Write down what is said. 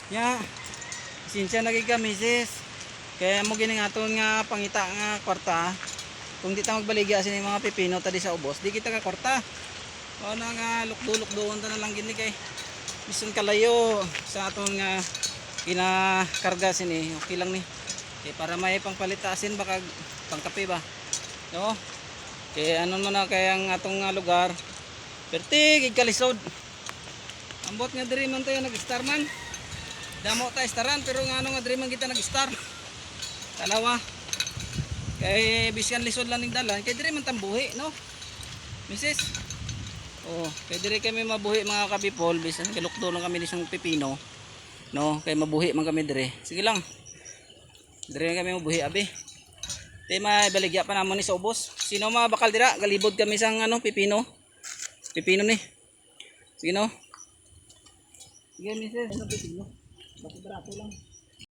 Ya, sinsya lagi ka misis. Kaya mo gini nga aton nga pangita nga kwarta. Kung di ta magbaligya sini mga pipino tadi sa ubos, di kita ka kwarta. O na nga lukdo-lukdoon ta na lang gini kay bisan kalayo sa aton nga kinakarga sini. Okay lang ni. Kay para may pangpalitasin baka pangkape ba. No? Kay ano man na kay ang atong nga lugar. Perti kalisod. Ambot nga diri man tayo nag-star man. Damo ta staran pero nga ano nga diri man kita nag-star. Dalawa. Kay biskan lisod lang ning dalan kay diri man tambuhi no. Misis. Oh, kay diri kami mabuhi mga kabipol bisan kilukdo lang kami nisong pipino. No, kay mabuhi man kami diri. Sige lang. Diri kami mabuhi abi. Tema baligya pa namon ni sa ubos. Sino mga bakal dira? Galibod kami sang ano pipino. Pipino ni. Sige no. Sige misis, ano pipino? Basta barato lang.